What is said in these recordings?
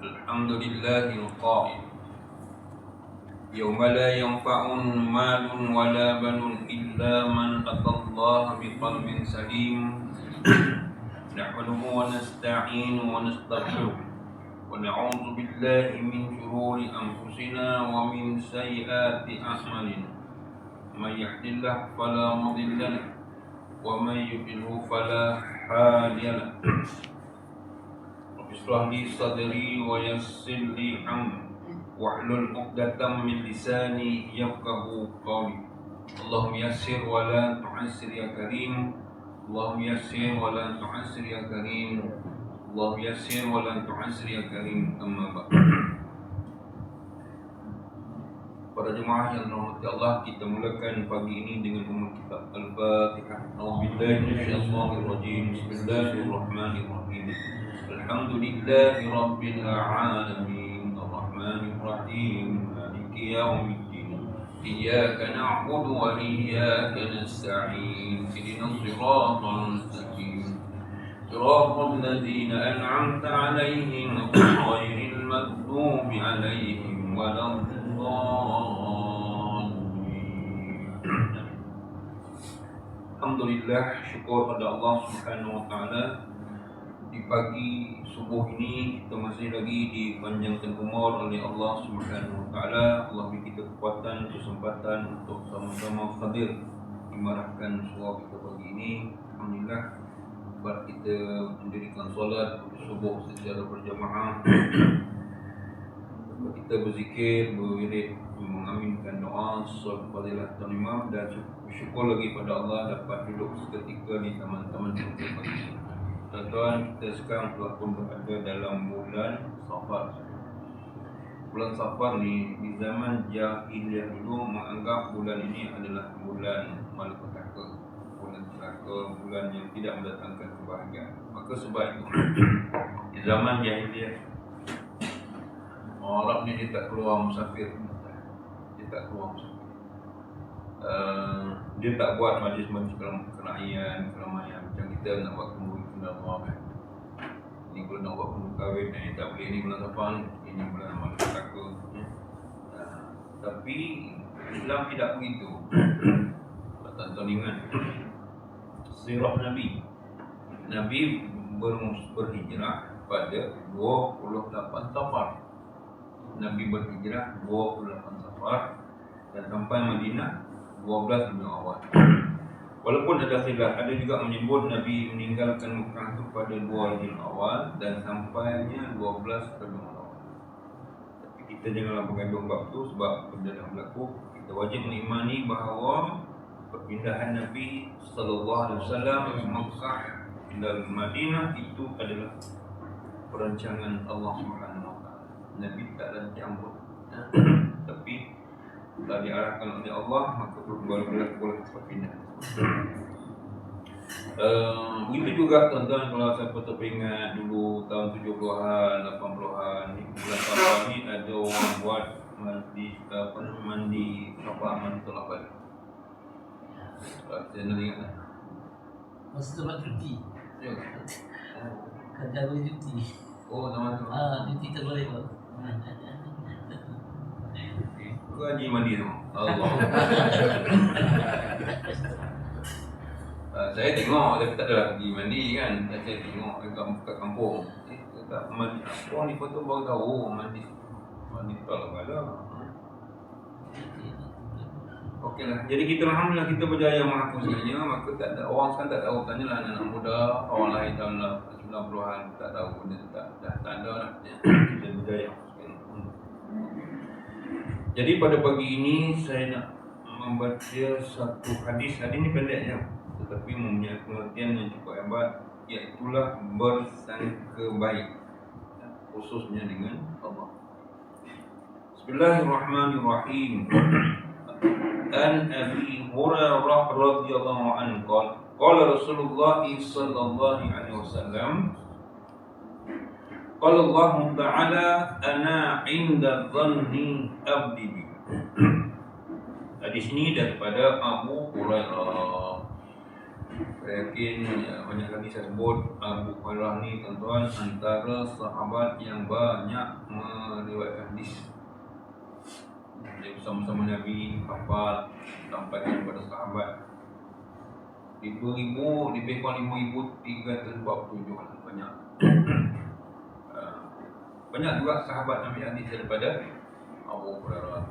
الحمد لله القائل يوم لا ينفع مال ولا بنون إلا من أتى الله بقلب سليم نحمده ونستعين ونستغفره ونعوذ بالله من شرور أنفسنا ومن سيئات أعمالنا من يهد الله فلا مضل له ومن يضلل فلا هادي له اشرح لي صدري ويسر لي أمري واحلل عقدة من لساني يفقهوا قولي اللهم يسر ولا تعسر يا كريم اللهم يسر ولا تعسر يا كريم اللهم يسر ولا تعسر يا كريم أما بعد. Para jemaah yang dirahmati Allah, kita mulakan pagi ini dengan umur kitab Al-Fatihah. A'udzubillahi minasyaitonir rajim. Bismillahirrahmanirrahim. Alhamdulillahi rabbil alamin. Arrahmanir rahim. Maliki yaumiddin. Iyyaka na'budu wa iyyaka nasta'in. Ihdinas siratal mustaqim. Siratal ladzina an'amta 'alaihim ghairil maghdubi 'alaihim waladdallin. Alhamdulillah, syukur pada Allah Subhanahu wa taala. Di pagi subuh ini kita masih lagi dipanjangkan umur oleh Allah Subhanahu wa taala. Allah beri kita kekuatan, kesempatan untuk sama-sama hadir memarahkan suara kita pagi ini. Alhamdulillah, sebab kita mendirikan solat subuh secara berjamaah. Kita berzikir, berwirid, mengaminkan doa sesuai fadilah Tuan Imam, dan bersyukur lagi pada Allah dapat duduk seketika di taman-taman kita pagi. Tuan-tuan, kita sekarang telah pun berada dalam bulan Safar. Bulan Safar ni di zaman jahiliyah dulu menganggap bulan ini adalah bulan malapetaka, bulan celaka, bulan yang tidak mendatangkan kebahagiaan. Maka sebab itu di zaman jahiliyah orang ni dia tak keluar musafir, dia tak keluar musafir. Dia tak buat majlis-majlis keramaian macam kita nak buat kumpul Allah kan. Ini kalau nak buat kumpul kahwin, tak boleh, ni bulan Safar, ini bulan malapetaka. Tapi Islam tidak begitu. Tuan-tuan ingat sirah Nabi berhijrah pada 28 Safar. Nabi berhijrah 28 Safar dan sampai Madinah 12 Rabiul Awal. Walaupun ada khilaf, ada juga menyebut Nabi meninggalkan Mekah itu pada 2 Rabiul Awal dan sampainya 12 Rabiul Awal. Tapi kita janganlah bergaduh bab itu, sebab benda dah berlaku. Kita wajib mengimani bahawa perpindahan Nabi sallallahu alaihi wasallam dari Mekah dan Madinah itu adalah perancangan Allah Subhanahu. Nabi tak rancang pun, tapi telah diarahkan oleh Allah, maka berlaku perpindahan. Begitu juga tuan-tuan, kalau siapa teringat dulu tahun 70-an, 80-an, bulan Safar ni ada orang buat mandi tolak balik. Saya nak ingat tak? Masa tu buat cuti. Ya. Kerja boleh cuti. Oh, nama tu. Cuti tak boleh buat. Kau haji mandi tu. Allah. Saya tengok, tapi tak adalah pergi mandi kan. Saya tengok kat kampung. Tak mandi. Wah, ni foto baru tahu mandi. Mandi tolak balik. Okeylah. Jadi kita alhamdulillah kita berjaya menghapusnya, maka tak ada orang sekarang tak tahu. Tanyalah anak muda, orang lain tahun 90-an tak tahu, benda tu dah tak ada dah. Kita berjaya. Jadi pada pagi ini saya nak membaca satu hadis. Hadis ni pendek je, tetapi mempunyai pengertian yang cukup hebat, iaitulah bersangka baik, khususnya dengan Allah. Bismillahirrahmanirrahim. An Abi Hurairah radhiyallahu anhu qala Rasulullah sallallahu alaihi wasallam qala Allah ta'ala ana 'inda dhanni abdi bi. Hadis ini daripada Abu Hurairah. Saya yakin banyak kali saya sebut Abu Hurairah ni tuan-tuan antara sahabat yang banyak meriwayatkan hadis. Dia bersama-sama Nabi hafal sampaikan kepada sahabat 5,000 lebih kurang 5,347 lah, banyak. Banyak juga sahabat Nabi hadis daripada Abu Hurairah.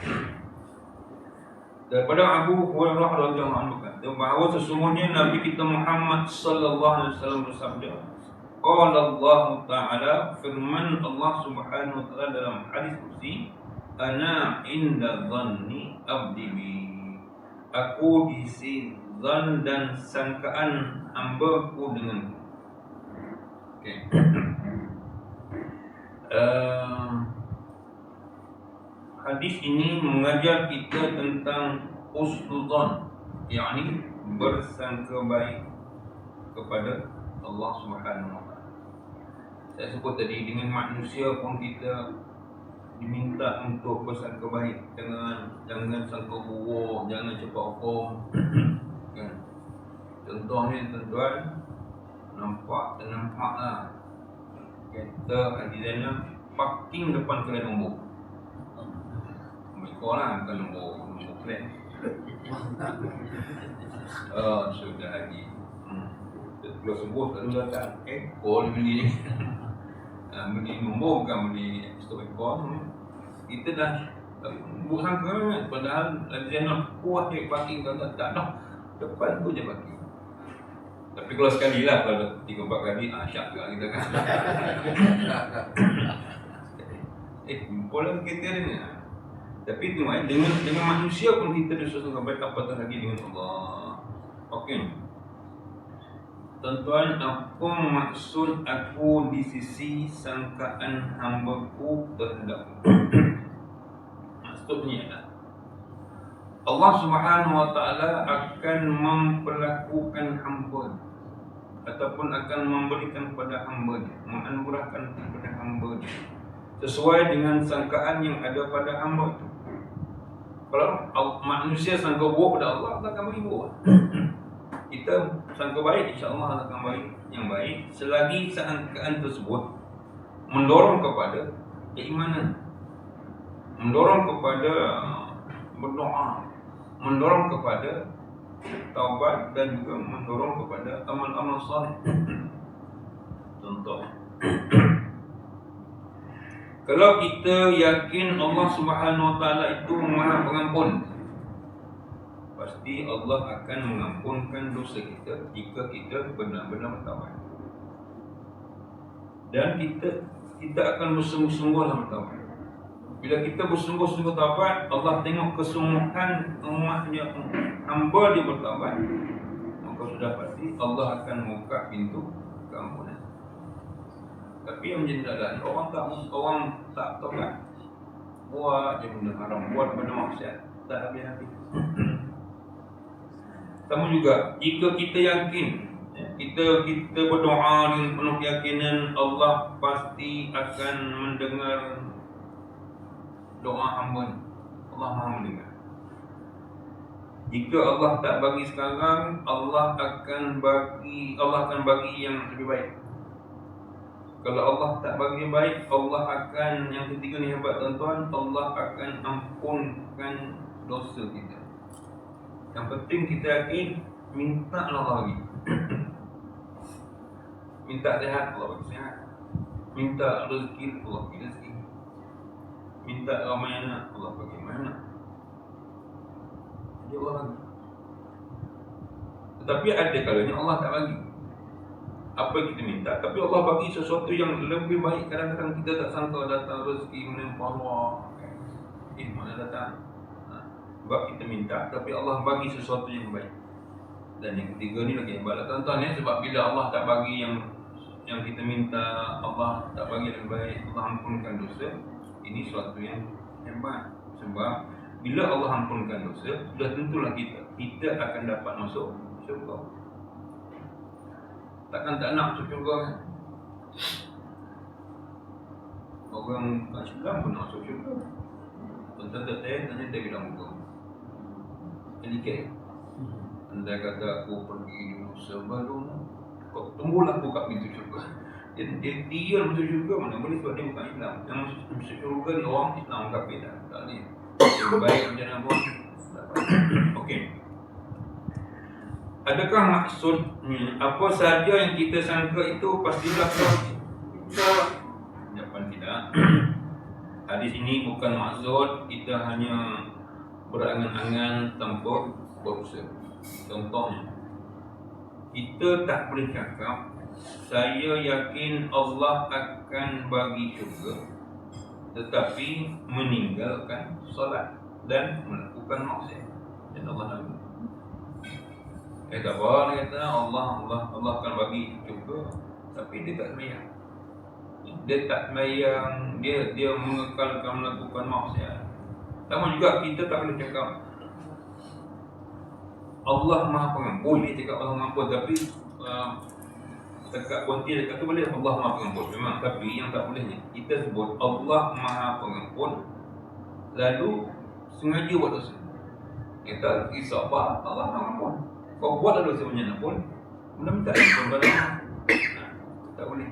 Daripada Abu Hurairah radhiyallahu anhu kata bahawa sesungguhnya Nabi kita Muhammad sallallahu alaihi wasallam bersabda, qala Allah Ta'ala, firman Allah Subhanahu wa taala dalam hadis qudsi, ana inda dhanni abdi bi, aku di sisi zan dan sangkaan hamba-Ku denganku. Okey. Hadis ini mengajar kita tentang husnuzan, yakni bersangka baik kepada Allah Subhanahu wa taala. Saya sebut tadi, dengan manusia pun kita diminta untuk bersangka baik, jangan sangka buruk, jangan cepat hukum. Kan? Contohnya tuan-tuan, nampaklah kita Adizana parking depan kedai nombor. Ikut lah, bukan nombor plan. Sudah lagi. Kalau sebut tak dulu datang call beli ni. Beli nombor bukan beli stop call. Kita dah buruk sangka kan. Padahal Adizana kuat parking tak dah. Depan tu je parking. Tapi kalau sekali lah, kalau 3-4 kali syak juga kita kan. Pola kita ni. Tapi tu dengan manusia pun kita disusun baik, apatah lagi dengan Allah. Okey. Tuan-tuan, apa maksud aku di sisi sangkaan hamba-Ku terhadap maksudnya adalah Allah Subhanahu wa taala akan memperlakukan hamba ataupun akan memberikan kepada hamba-Nya, menganugerahkan kepada hamba-Nya sesuai dengan sangkaan yang ada pada hamba itu. Kalau manusia sangka buruk pada Allah, Allah akan bagi buruk. Kita sangka baik, insya-Allah Allah akan bagi yang baik selagi sangkaan tersebut mendorong kepada keimanan, mendorong kepada berdoa, mendorong kepada taubat dan juga mendorong kepada amal-amal saleh. Contoh, kalau kita yakin Allah Subhanahu wa taala itu Maha Pengampun, pasti Allah akan mengampunkan dosa kita jika kita benar-benar bertaubat. Dan kita akan bersungguh-sungguh dalam bertaubat. Bila kita bersungguh-sungguh taubat, Allah tengok kesungguhan umatnya, hamba dia bertaubat, maka sudah pasti Allah akan membuka pintu keampunan. Tapi yang menjadi keadaan orang tak taubat, buat je benda haram, buat benda maksiat, tak habis-habis. Sama juga jika kita yakin, kita berdoa dengan penuh keyakinan Allah pasti akan mendengar doa hamba. Allah Maha mendengar. Jika Allah tak bagi sekarang, Allah akan bagi yang lebih baik. Kalau Allah tak bagi yang baik, Allah akan, yang ketiga ni hebat tuan-tuan, Allah akan ampunkan dosa kita. Yang penting kita yakin, minta Allah bagi. Minta sehat, Allah bagi sehat. Minta rezeki, Allah bagi rezeki. Minta ramai anak, Allah bagi ramai anak. Jadi Allah bagi. Tetapi ada kalanya Allah tak bagi apa yang kita minta, tapi Allah bagi sesuatu yang lebih baik. Kadang-kadang kita tak sangka datang rezeki menempah Allah. Mana datang? Sebab kita minta, tapi Allah bagi sesuatu yang baik. Dan yang ketiga ni lagi hebat tuan-tuan ya. Sebab bila Allah tak bagi yang kita minta, Allah tak bagi yang baik, Allah ampunkan dosa. Ini sesuatu yang hebat. Sebab bila Allah ampunkan dosa, sudah tentulah kita akan dapat masuk syurga. Takkan tak nak masuk syurga kan? Orang tak Islam pun nak masuk syurga. Tuan-tuan tak tanya dia bilang muka. Sedikit. Andai kata aku pergi dulu sebelum kau tunggulah aku kat pintu syurga. Dia masuk syurga mana boleh, sebab dia bukan Islam. Yang masuk syurga ni orang Islam kafir dah. Tak boleh. Yang baik macam mana pun. Okey. Adakah maksudnya apa sahaja yang kita sangka itu pastilah jawapan tidak. Hadis ini bukan maksud kita hanya berangan-angan tanpa berusaha. Contohnya, kita tak boleh cakap saya yakin Allah akan bagi syurga tetapi meninggalkan solat dan melakukan maksiat. Dan Allah nak tak apa, dia kata Allah akan bagi syurga tapi dia tak sembahyang. Dia tak sembahyang, dia mengekalkan melakukan maksiat. Sama juga kita tak boleh cakap Allah Maha Pengampun. Boleh cakap Allah Maha Pengampun, tapi dekat konti dekat tu boleh Allah Maha Pengampun memang, tapi yang tak bolehnya kita sebut Allah Maha Pengampun lalu sengaja buat dosa. Kita kisah apa Allah Maha Pengampun, kau buat dosa macam mana pun benda minta ampun pada Allah. Tak boleh.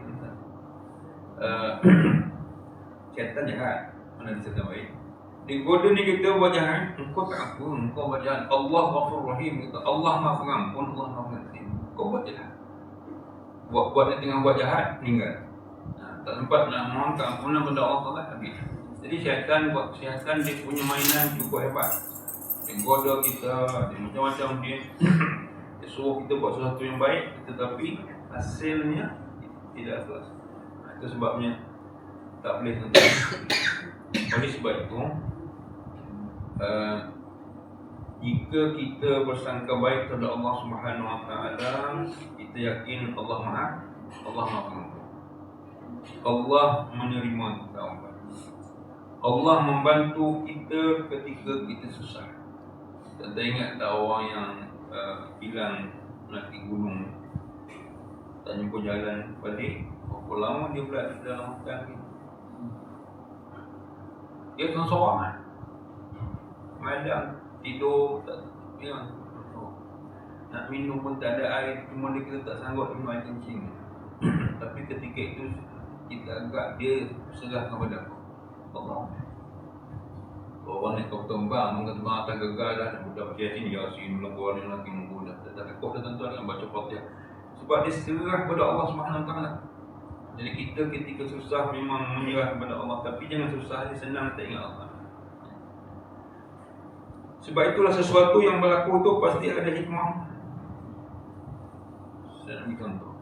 Syaitan jahat, mana dia syaitan baik. Digoda ni kita buat jahat, engkau tak ampun, engkau buat jahat. Allah Ghafur Rahim, kata Allah Maha Pengampun, Allah Maha Pengampun. Kau buat jahat. Buat dia tengah buat jahat, meninggal. Tak sempat nak mohon keampunan pada Allah Taala, habis. Jadi syaitan buat syaitan, dia punya mainan cukup hebat. Dia goda kita, dia macam-macam dia. Dia suruh kita buat sesuatu yang baik, tetapi hasilnya tidak ikhlas. Itu sebabnya tak boleh sentuh. Oleh sebab itu, jika kita bersangka baik kepada Allah Subhanahu Wa Taala, kita yakin Allah Maha Pengampun. Allah menerima taubat. Allah membantu kita ketika kita susah. Kita ingat tak orang yang hilang nak pergi gunung, tak jumpa jalan balik, berapa lama dia pula di dalam hutan ni. Dia seorang-seorang madam, tidur, tak nak minum pun tak ada air, cuma dia tak sanggup minum air kencing. Tapi ketika itu kita agak dia serah kepada Allah. Orang ni kau tembang, mungkin tembang atas gegar dah, nak budak macam ni, Yasin, melakukan yang lagi nunggu dah. Tak takut dah tuan-tuan yang baca Fatihah. Sebab dia serah kepada Allah Subhanahu Wa Taala. Jadi kita ketika susah memang menyerah kepada Allah, tapi jangan susah dia senang tak ingat Allah. Sebab itulah sesuatu yang berlaku tu pasti ada hikmah. Saya ambil contoh.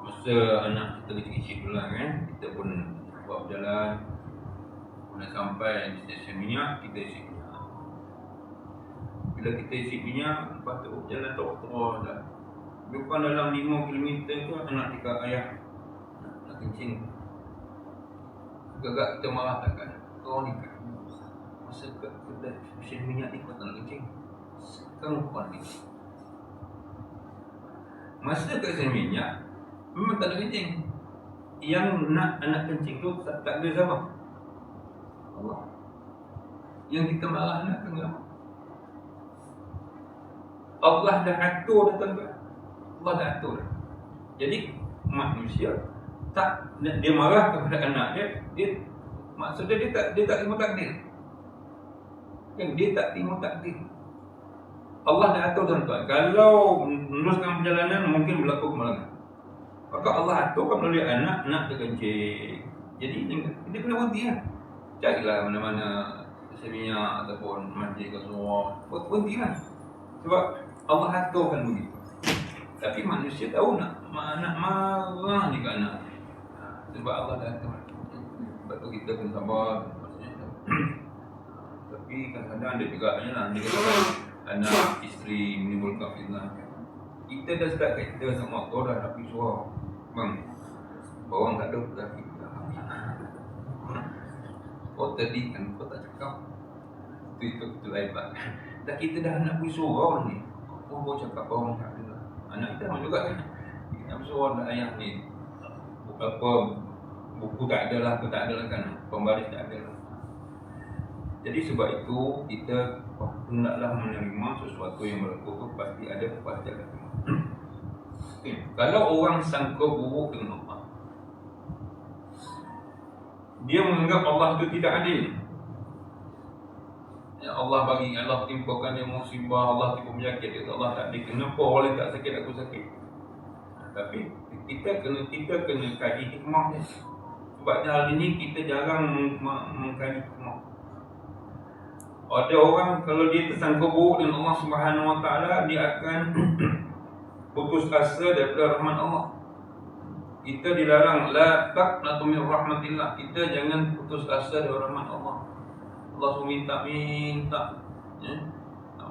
Masa anak kita kecil-kecil dulu kan, kita pun buat berjalan. Bila sampai di stesen minyak, kita isi minyak. Bila kita isi minyak, lepas tu jalan terus dah. Bukan dalam 5 km tu anak dekat ayah nak kencing. Agak kita marah takkan. Kau ni kan masa kedai stesen minyak ni kau tak nak kencing. Sekarang kau nak kencing. Masa kat stesen minyak memang tak nak kencing. Yang nak anak kencing tu tak ada siapa? Allah. Yang kita marah nak kenapa? Allah dah atur dah tuan-tuan. Allah dah atur. Jadi manusia tak, dia marah kepada anak dia maksudnya dia tak terima takdir. Yang dia tak terima takdir. Allah dah atur tuan-tuan. Kalau meneruskan perjalanan mungkin berlaku kemalangan. Maka Allah aturkan melalui anak nak terkencing. Jadi dia kena berhenti lah. Carilah mana-mana minyak ataupun masjid ke semua, berhentilah. Sebab Allah aturkan begitu. Tapi manusia tahu nak marah ni ke anak. Sebab Allah dah atur. Sebab tu kita pun sabar. Tapi kadang-kadang ada juga dia kata anak isteri menimbulkan fitnah. Kita dah start kita sama kau dah nak pergi suara. Bang, bawang tak ada dah kita. Kau tadi kan kau tak cakap. Itu lain lah. Dah kita dah nak pergi surau ni, kau baru cakap bawang tak ada. Anak kita juga kan. Kita nak surau nak ayah ni. Buku tak ada lah, kan. Pembaris tak ada lah. Jadi sebab itu kita hendaklah menerima sesuatu yang berlaku itu pasti ada Kalau orang sangka buruk dengan Allah, dia menganggap Allah itu tidak adil. Ya Allah bagi, Allah timpakan dia musibah, Allah timpa penyakit, dia Allah tak adil. Kenapa orang tak sakit, aku sakit? Tapi kita kena kaji hikmah dia. Sebab hari ini kita jarang mengkaji hikmah. Ada orang kalau dia tersangka buruk dengan Allah Subhanahu Wa Taala, dia akan putus asa daripada rahmat Allah. Kita dilarang la taqnatu min rahmatillah. Kita jangan putus asa dari rahmat Allah. Allah minta ya.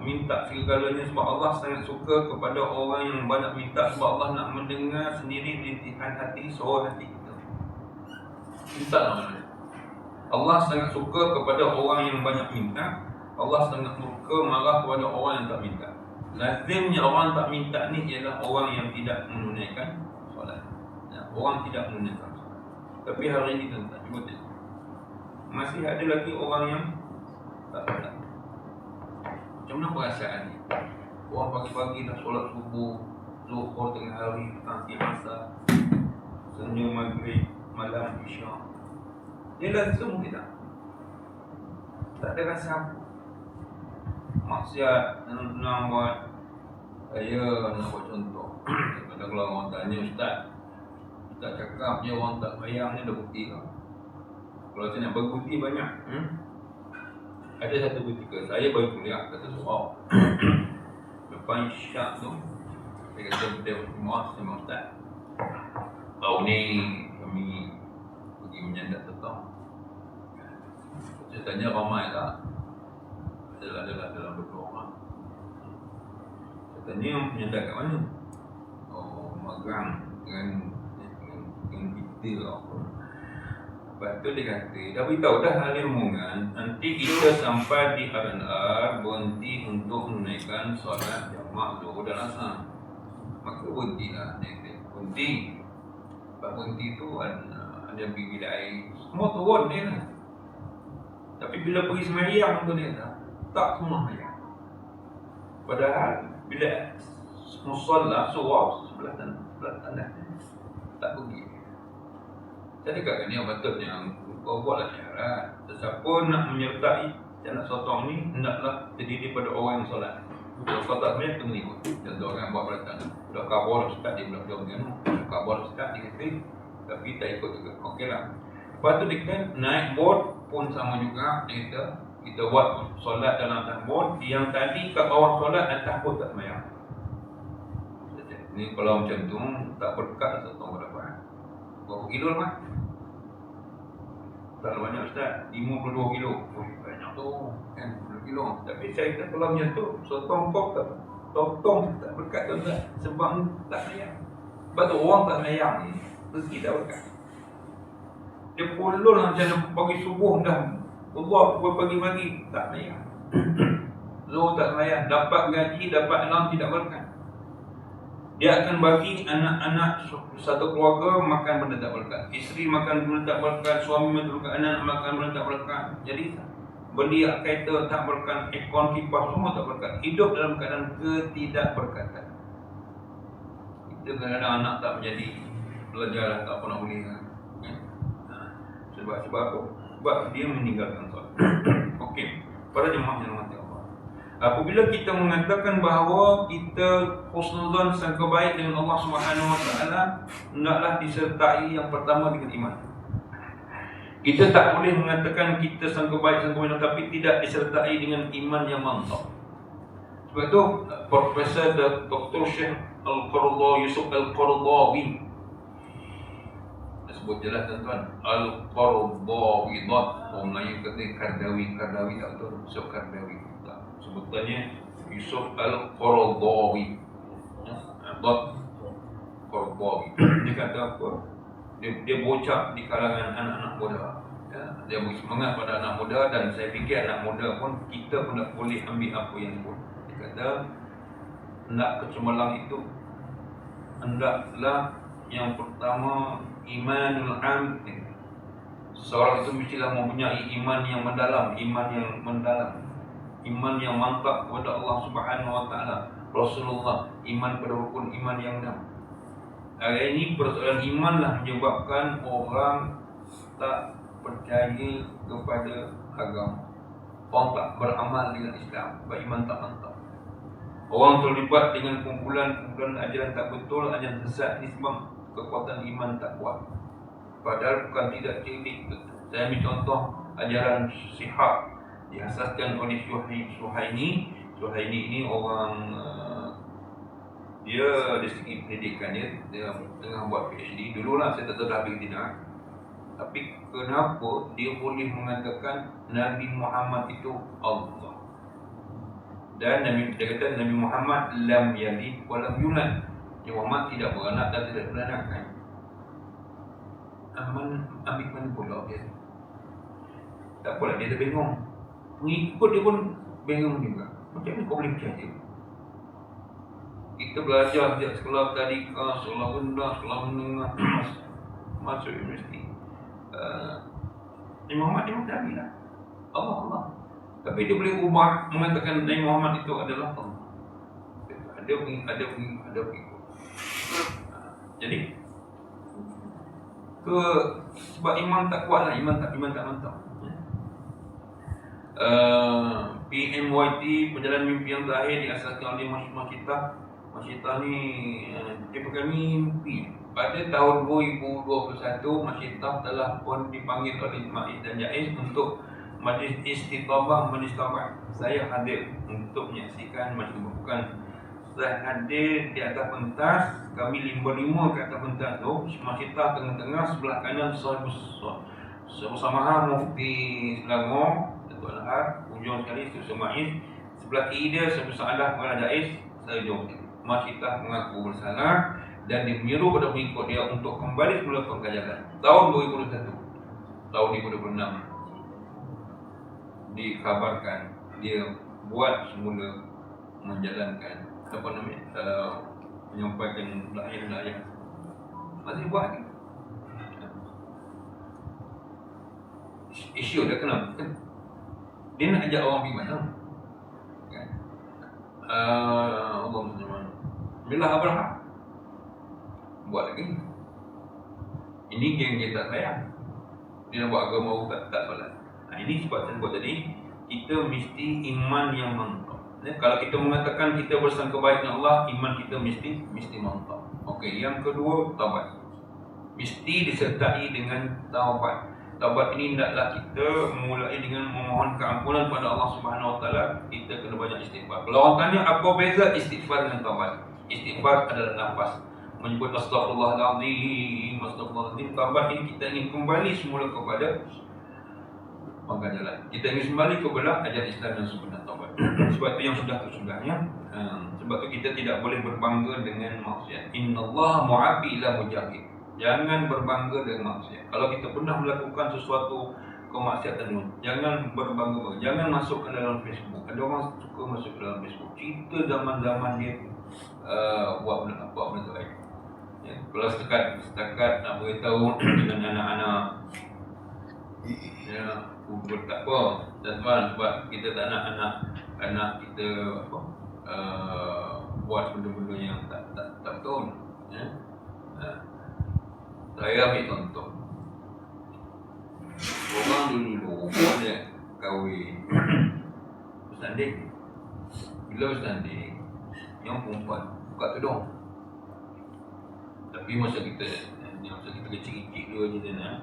Minta segalanya sebab Allah sangat suka kepada orang yang banyak minta, sebab Allah nak mendengar sendiri rintihan hati, suara hati kita. Minta nama. Allah sangat suka kepada orang yang banyak minta. Allah sangat suka marah kepada orang yang tak minta. Lazimnya orang tak minta ni ialah orang yang tidak menunaikan solat. Ya, orang tidak menunaikan solat. Tapi hari ini tuan-tuan, cuba tengok. Masih ada lagi orang yang tak solat. Macam mana perasaan ni? Orang pagi-pagi dah solat subuh, zuhur tengah hari, petang asar, senyum maghrib, malam isyak. Dia langsung tidak? Tak ada rasa apa. Maksiat, senang buat. Saya nak buat contoh. Kalau orang tanya Ustaz cakap je orang tak bayang ni dah bukti lah. Kalau saya nak berbukti banyak. Ada satu ketika saya baru kuliah kata soal. Lepas isyak tu saya kata dia berjemaah sama Ustaz, tahun ni kami pergi menyandat tetap. Saya tanya ramai tak? Adalah dalam beberapa orang. Saya tanya menyandat kat mana? Oh, magang dengan kita lah. Lepas tu dia kata, dah beritahu dah ahli rombongan, nanti kita sampai di R&R berhenti untuk menaikkan solat jamak zuhur dan asar. Maka berhentilah. Dia kata, berhenti. Lepas berhenti tu ada bilik air, semua turun dia lah. Tapi bila pergi semayang tu dia tak semua semayang. Padahal bila musallah surau sebelah tanah tak pergi. Saya cakap ni yang patutnya kau buatlah syarat. Sesiapa nak menyertai jalan sotong ni hendaklah terdiri pada orang yang solat. Kalau kau tak semayang, kena ikut. Contoh orang buat perhatian, dah kabur dah start, dia belum jauh dengan kabur dah start, dia kata tapi tak ikut juga. Okey lah. Lepas tu dia kata naik boat pun sama juga. Dia kata kita buat solat dalam atas boat, yang tadi kat bawah solat, atas boat tak semayang. Ni kalau macam tu tak berkat sotong berapa? Berapa kilo lah? Tak banyak Ustaz, 52 kilo. Oh, banyak tu kan, 50 kilo. Tapi saya kata kalau macam tu, sotong kau tak, sotong tak berkat tu Ustaz. Sebab tak sayang. Sebab tu orang tak sayang ni, rezeki tak berkat. Dia pulun macam pagi subuh dah keluar pukul pagi-pagi, tak sayang. Zuhur tak sayang, dapat gaji, dapat alam tidak berkat. Dia akan bagi anak-anak satu keluarga makan benda tak berkat. Isteri makan benda tak berkat, suami makan berkat, anak makan benda tak berkat. Jadi beli kereta tak berkat, aircon, kipas semua tak berkat. Hidup dalam keadaan ketidakberkatan. Kita kadang-kadang anak tak menjadi belajar lah, tak pernah boleh kan? Sebab apa? Sebab dia meninggalkan solat. Okey, pada jemaah yang mati Allah. Apabila kita mengatakan bahawa kita husnuzan sangka baik dengan Allah Subhanahu Wa Taala, hendaklah disertai yang pertama dengan iman. Kita tak boleh mengatakan kita sangka baik tapi tidak disertai dengan iman yang mantap. Sebab itu Profesor Dr. Syekh Al-Qaradawi, Yusuf Al-Qaradawi, sebut jelas tuan-tuan, Al-Qaradawi, orang Melayu kata Kardawi tak betul, Yusuf Kardawi. Sebutannya Yusuf Al-Qaradawi. Qaradawi. Dia kata apa? Dia bocah di kalangan anak-anak muda. Ya, dia beri semangat pada anak muda, dan saya fikir anak muda pun kita pun tak boleh ambil apa yang pun. Dia kata hendak kecemerlang itu hendaklah yang pertama imanul amr. Seorang itu mestilah mempunyai iman yang mendalam, iman yang mantap kepada Allah Subhanahu wa taala, Rasulullah, iman pada rukun iman yang 6. Hari ini persoalan iman lah menyebabkan orang tak percaya kepada agama. Orang tak beramal dengan Islam, beriman tak mantap. Orang terlibat dengan kumpulan-kumpulan ajaran tak betul, ajaran sesat ni sebab kekuatan iman tak kuat. Padahal bukan tidak cerdik. Saya ambil contoh ajaran Syihab diasaskan oleh Suhaimi. Suhaimi ini orang dia dari segi pendidikan dia tengah buat PhD. Dululah saya tak tahu dah habis tidak. Tapi kenapa dia boleh mengatakan Nabi Muhammad itu Allah? Dan dia kata Nabi Muhammad lam yalid wa lam yulad. Nabi Muhammad tidak beranak dan tidak beranakkan. Ambil mana pula dia? Tak apalah, dia bingung. Pengikut dia pun bingung juga. Macam mana kau boleh percaya? Kita belajar sejak sekolah tadika, sekolah rendah, sekolah menengah, masuk universiti. Nabi Muhammad dia Nabi lah, Allah. Tapi dia boleh ubah mengatakan Nabi Muhammad itu adalah Allah. Ada pengikut. Jadi sebab iman tak kuat lah, iman tak mantap. PMYT, Perjalanan Mimpi yang Terakhir, diasaskan oleh Masyitah. Masyitah ni dia pakai mimpi. Pada tahun 2021, Masyitah telah pun dipanggil oleh Maiz dan Jaiz untuk majlis istitabah, majlis taubat. Saya hadir untuk menyaksikan majlis bukan. Saya hadir di atas pentas, kami 5 ke atas pentas tu. Masyitah tengah-tengah, sebelah kanan Bersama Mufti Selangor, Datuk Al-Ahad, ujung sekali Ustaz Maiz. Sebelah kiri dia Ustaz Adah Pengarah Jaiz, saya jawab. Masyitah mengaku bersalah dan dia menyeru pada pengikut dia untuk kembali semula ke pengajaran. Tahun 2021, tahun 2026 dikabarkan dia buat semula menjalankan menyampaikan dakwah. Masih buat lagi. Isu dia kenapa? Dia nak ajak orang pergi mana? Kan? Allah SWT Bila Abraham buat lagi. Ini geng dia tak sayang. Dia nak buat agama tak solat. Ini sebab saya buat tadi, kita mesti iman yang mantap. Kalau kita mengatakan kita bersangka baik dengan Allah, iman kita mesti mantap. Okey, yang kedua, taubat. Mesti disertai dengan taubat. Taubat ini hendaklah kita memulai dengan memohon keampunan pada Allah Subhanahu Wa Taala. Kita kena banyak istighfar. Kalau orang tanya apa beza istighfar dengan taubat? Istighfar adalah nafas, menyebut astagfirullahalazim, astagfirullahalazim. Taubat ini kita ingin kembali semula kepada pangkal jalan. Kita ingin kembali kepada ajaran Islam yang sebenar, taubat. Sebab itu yang sudah-sudahnya. Sebab itu kita tidak boleh berbangga dengan maksiat. Innallaha mu'abi ila mujahid. Jangan berbangga dengan maksiat. Kalau kita pernah melakukan sesuatu kemaksiatan, jangan berbangga. Jangan masuk ke dalam Facebook. Ada orang suka masuk ke dalam Facebook, cerita zaman-zaman dia buat benda tu baik. Ya, kalau setakat nak beritahu dengan anak-anak, ya, tak apa, tuan, sebab kita tak nak anak kita buat benda-benda yang tak betul. Ya. Saya ambil contoh. Orang dulu dia kahwin bersanding. Bila bersanding, yang perempuan buka tudung. Tapi masa kita kecil-kecil dulu je dia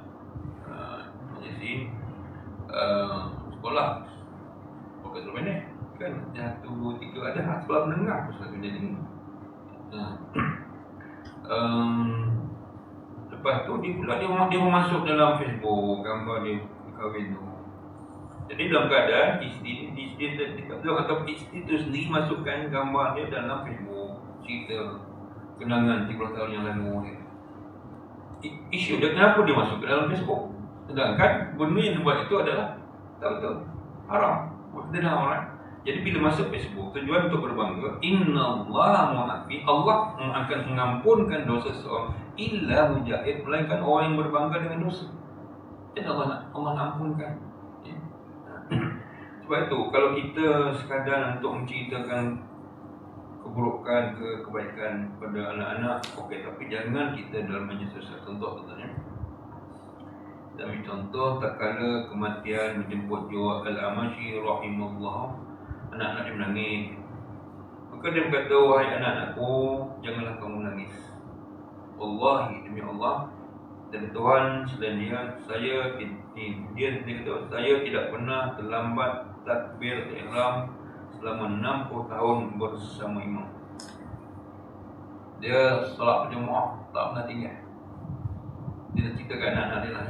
sekolah pakai tudung pendek kan, 1, 2, 3 ada sekolah menengah sekolah pendek ni. Lepas tu dia masuk dalam Facebook gambar dia kahwin tu. Jadi dalam keadaan isteri atau isteri tu sendiri masukkan gambar dia dalam Facebook, cerita kenangan 30 tahun yang lalu dia. Isu dia kenapa dia masuk ke dalam Facebook? Sedangkan benda yang dia buat itu adalah tak betul, haram, benda haram. Jadi bila masuk Facebook, tujuan untuk berbangga, innallaha mu'afi, Allah akan mengampunkan dosa seorang illa mujahid, melainkan orang yang berbangga dengan dosa. Jadi Allah nak ampunkan. Sebab itu kalau kita sekadar untuk menceritakan keburukan ke kebaikan pada anak-anak, okey, tapi jangan kita dalam majlis sosial. Contoh katanya, contoh tak kala kematian menjemput jiwa Al-Amashi rahimahullah, anak-anak dia menangis. Maka dia berkata, wahai anak-anakku, janganlah kamu menangis. Wallahi, demi Allah dan Tuhan selain dia, dia kata, saya tidak pernah terlambat takbir ihram selama 60 tahun bersama imam. Dia solat berjemaah tak pernah tinggal. Dia cerita kat anak-anak dia lah.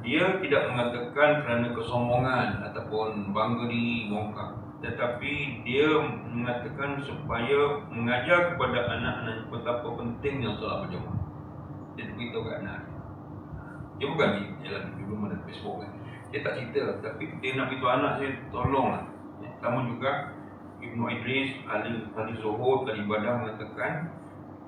Dia tidak mengatakan kerana kesombongan ataupun bangga diri, bongkak, tetapi dia mengatakan supaya mengajar kepada anak-anak betapa pentingnya solat berjemaah. Dia beritahu kat anak dia bukan jalan dulu mana Facebook kan. Dia tak cerita, tapi dia nak beritahu anak saya, tolonglah. Sama juga Ibnu Idris, ahli zuhud, ahli ibadah mengatakan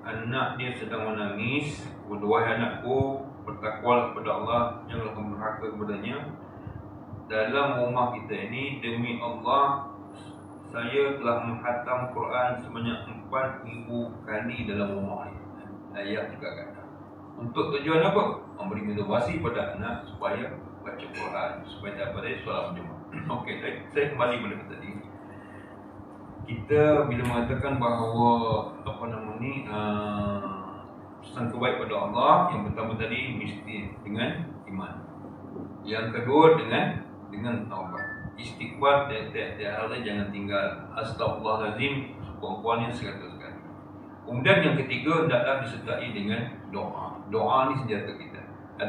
anak dia sedang menangis, wahai anakku, bertakwalah kepada Allah, janganlah kamu berhaka kepadanya. Dalam rumah kita ini, demi Allah, saya telah menghatam Quran sebanyak 4,000 kali dalam rumah ini. Ayat juga kata. Untuk tujuan apa? Memberi motivasi pada anak supaya baca Quran, supaya dapat solat berjemaah. Okey, saya kembali pada tadi. Kita bila mengatakan bahawa sangka baik pada Allah, yang pertama tadi mesti dengan iman. Yang kedua dengan taubat. Istighfar tiap-tiap hari jangan tinggal. Astaghfirullahalazim sekurang-kurangnya 100 kali. Kemudian yang ketiga, hendaklah disertai dengan doa. Doa ni senjata kita.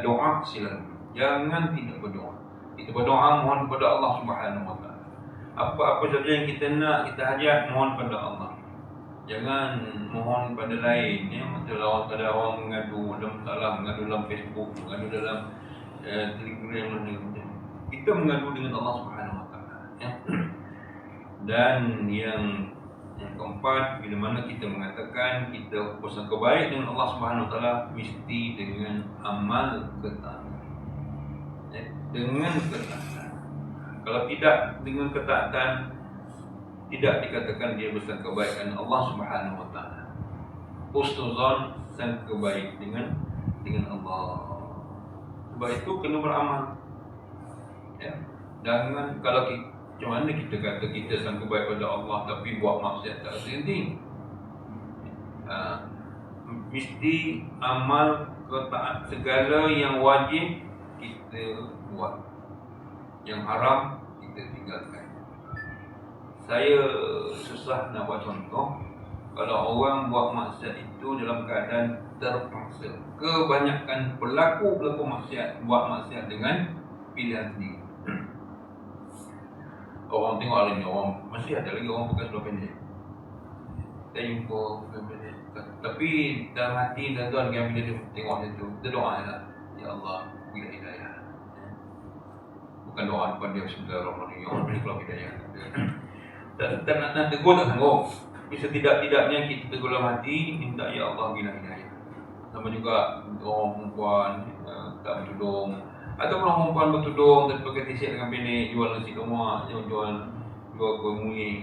Doa silakan. Jangan tidak berdoa. Kita berdoa mohon kepada Allah Subhanahu Wa Taala. Apa-apa saja yang kita nak, kita hajat, mohon pada Allah. Jangan mohon pada lain. Ya, ada orang mengadu dalam masalah, mengadu dalam Facebook, mengadu dalam Telegram dan kita mengadu dengan Allah Subhanahu Wa Taala. Ya. Dan yang keempat, bila mana kita mengatakan kita bersangka baik dengan Allah Subhanahu Wa Taala, mesti dengan amal ketaatan. Ya, dengan ketaatan. Kalau tidak dengan ketaatan, tidak dikatakan dia bersangka baik dengan Allah Subhanahu Wa Taala. Husnuzan, sangka baik dengan Allah. Sebab itu kena beramal. Ya. Jangan kalau macam mana kita kata kita sangka baik pada Allah tapi buat maksiat tak henti. Mesti amal ketaat, segala yang wajib kita buat, yang haram kita tinggalkan. Saya susah nak buat contoh. Kalau orang buat maksiat itu dalam keadaan terpaksa. Kebanyakan pelaku maksiat buat maksiat dengan pilihan sendiri. Orang tengok hari ni, orang masih ada lagi orang pakai seluar pendek. Saya jumpa pakai pendek. Tapi dalam hati tuan-tuan kan, bila dia tengok dia tu, kita doa lah, ya Allah, bila hidayah. Bukan doa depan dia Bismillahirrahmanirrahim, Allah beri keluar hidayah. Tak nak tegur tak sanggup. Tapi setidak-tidaknya kita tegur dalam hati, minta ya Allah bila hidayah. Sama juga orang perempuan tak bertudung, atau orang perempuan bertudung dan pakai t-shirt dengan pendek, jual nasi lemak, jual kuih muih.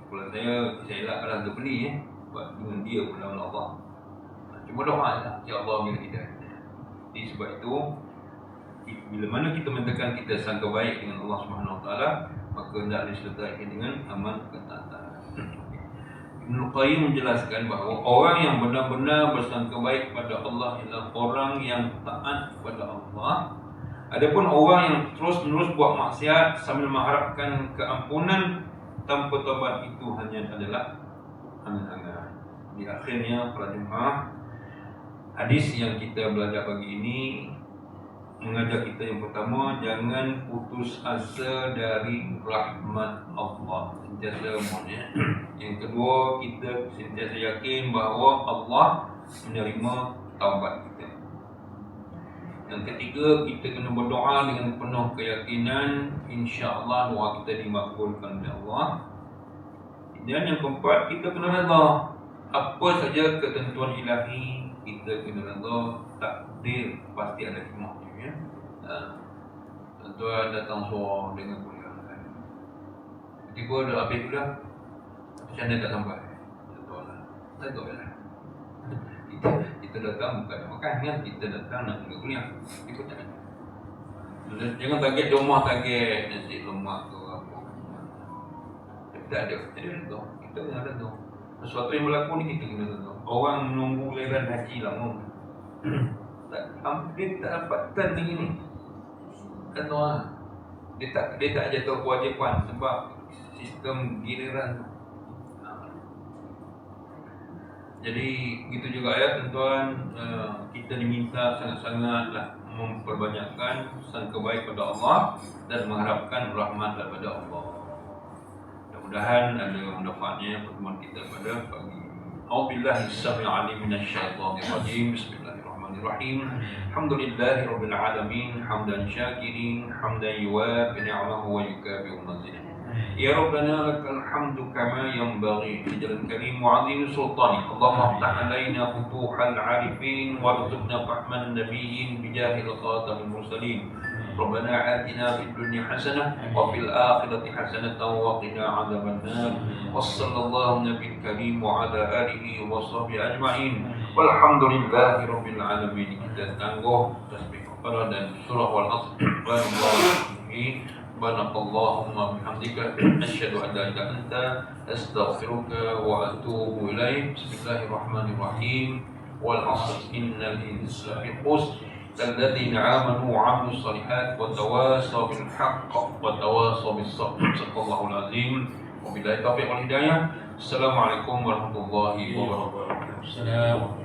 Kalau saya elakkanlah untuk beli sebab dengan dia pun nama Allah. Cuma doa lah, ya Allah bila hidayah. Jadi sebab itu, bila mana kita mengatakan kita sangka baik dengan Allah Subhanahu Wa Taala, maka hendaklah disertai dengan amal ketaatan. Ibnu Qayyim menjelaskan bahawa orang yang benar-benar bersangka baik pada Allah ialah orang yang taat kepada Allah. Adapun orang yang terus-menerus buat maksiat sambil mengharapkan keampunan tanpa taubat, itu hanya adalah angan-angan. Di akhirnya para jemaah, hadis yang kita belajar pagi ini mengajak kita yang pertama, jangan putus asa dari rahmat Allah, sentiasa mohon. Yang kedua, kita sentiasa yakin bahawa Allah menerima taubat kita. Yang ketiga, kita kena berdoa dengan penuh keyakinan, insya-Allah doa kita dimakbulkan oleh Allah. Dan yang keempat, kita kena redha. Apa saja ketentuan ilahi, kita kena redha. Takdir pasti ada hikmahnya. Tuan datang suara dengan kuliah kan. Tiba dah habis kuliah, macam mana tak sampai? Tuan lah, tak tahu lah. Kita datang bukan nak makan kan, kita datang nak tengok kuliah. Ikut tak ada. Jangan target rumah, target nasi lemak ke apa. Tak ada. Jadi ada tahu. Kita kena ada tahu. Sesuatu yang berlaku ni kita kena tahu. Orang menunggu lebaran haji lama. Dia tak dapat turn begini. Kan tahu lah. Dia tak jatuh kewajipan sebab sistem giliran tu. Jadi gitu juga ya tuan-tuan, kita diminta sangat-sangatlah memperbanyakkan sangka baik pada Allah dan mengharapkan rahmat daripada Allah. Mudah-mudahan ada manfaatnya pertemuan kita pada pagi ini. A'udzubillahi as-sami'il 'alim minasyaitonir rajim. Bismillahirrahmanirrahim. Alhamdulillahirabbil alamin, hamdan syakirin, hamdan yuwafi ni'amahu wa yukafi'u mazidah. Ya Rabbana lakal hamdu kama yanbaghi li jalal karim wa 'azimi sultanik. Allahumma iftah 'alaina futuhal 'arifin warzuqna fahman nabiyyin bijahil khatamil mursalin. Rabbana atina fid dunya hasanah wa fil akhirati hasanah wa qina 'adzaban nar. Wassallallahu nabiyil karim wa ala alihi wa sahbihi ajma'in. Walhamdulillahi rabbil alamin. Kita tangguh tasbih kafarah dan surah wal 'asr. Subhanakallahumma bihamdika asyhadu an la ilaha illa anta astaghfiruka wa atubu ilaik. Bismillahirrahmanirrahim. Wal 'asr innal insana lafi khusr الذين آمنوا وعملوا الصالحات وتواصوا بالحق وتواصوا بالصبر. صدق الله العظيم وبالله التوفيق والهداية. السلام عليكم ورحمة الله وبركاته. Assalamualaikum.